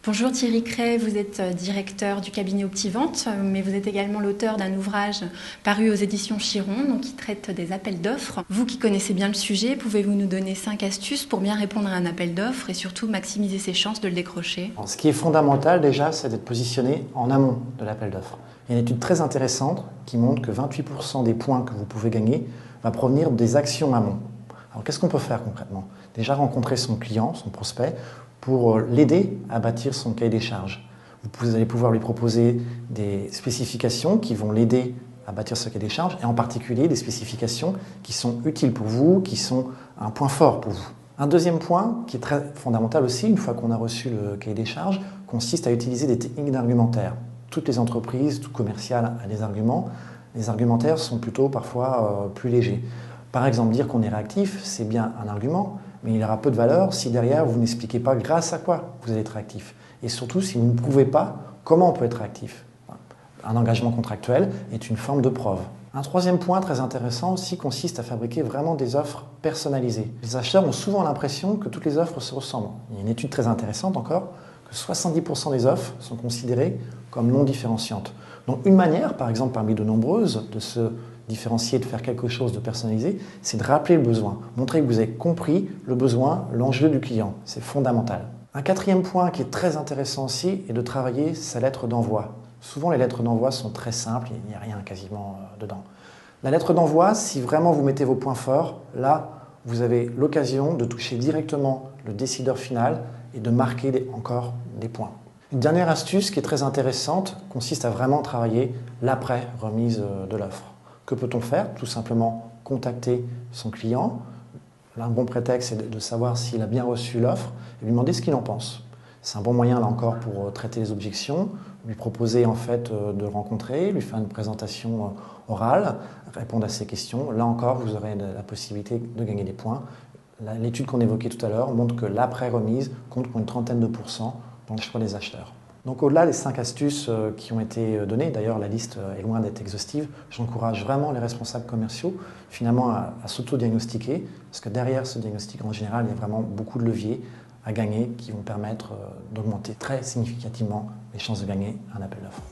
Bonjour Thierry Cray, vous êtes directeur du cabinet Optivente, mais vous êtes également l'auteur d'un ouvrage paru aux éditions Chiron, qui traite des appels d'offres. Vous qui connaissez bien le sujet, pouvez-vous nous donner 5 astuces pour bien répondre à un appel d'offres et surtout maximiser ses chances de le décrocher? Alors, ce qui est fondamental déjà, c'est d'être positionné en amont de l'appel d'offres. Il y a une étude très intéressante qui montre que 28% des points que vous pouvez gagner va provenir des actions amont. Alors qu'est-ce qu'on peut faire concrètement? Déjà rencontrer son client, son prospect, pour l'aider à bâtir son cahier des charges. Vous allez pouvoir lui proposer des spécifications qui vont l'aider à bâtir ce cahier des charges, et en particulier des spécifications qui sont utiles pour vous, qui sont un point fort pour vous. Un deuxième point, qui est très fondamental aussi, une fois qu'on a reçu le cahier des charges, consiste à utiliser des techniques d'argumentaire. Toutes les entreprises, tout commercial a des arguments. Les argumentaires sont plutôt parfois plus légers. Par exemple, dire qu'on est réactif, c'est bien un argument, mais il aura peu de valeur si derrière vous n'expliquez pas grâce à quoi vous allez être réactif. Et surtout, si vous ne prouvez pas comment on peut être réactif. Un engagement contractuel est une forme de preuve. Un troisième point très intéressant aussi consiste à fabriquer vraiment des offres personnalisées. Les acheteurs ont souvent l'impression que toutes les offres se ressemblent. Il y a une étude très intéressante encore, que 70% des offres sont considérées comme non différenciantes. Donc une manière, par exemple parmi de nombreuses, de se différencier, de faire quelque chose de personnalisé, c'est de rappeler le besoin, montrer que vous avez compris le besoin, l'enjeu du client. C'est fondamental. Un quatrième point qui est très intéressant aussi est de travailler sa lettre d'envoi. Souvent, les lettres d'envoi sont très simples, il n'y a rien quasiment dedans. La lettre d'envoi, si vraiment vous mettez vos points forts, là, vous avez l'occasion de toucher directement le décideur final et de marquer encore des points. Une dernière astuce qui est très intéressante consiste à vraiment travailler l'après-remise de l'offre. Que peut-on faire? Tout simplement contacter son client. Là, un bon prétexte, c'est de savoir s'il a bien reçu l'offre et lui demander ce qu'il en pense. C'est un bon moyen, là encore, pour traiter les objections, lui proposer en fait de le rencontrer, lui faire une présentation orale, répondre à ses questions. Là encore, vous aurez la possibilité de gagner des points. L'étude qu'on évoquait tout à l'heure montre que l'après-remise compte pour une trentaine de pourcents dans le choix des acheteurs. Donc au-delà des 5 astuces qui ont été données, d'ailleurs la liste est loin d'être exhaustive, j'encourage vraiment les responsables commerciaux finalement à s'auto-diagnostiquer, parce que derrière ce diagnostic en général, il y a vraiment beaucoup de leviers à gagner qui vont permettre d'augmenter très significativement les chances de gagner un appel d'offres.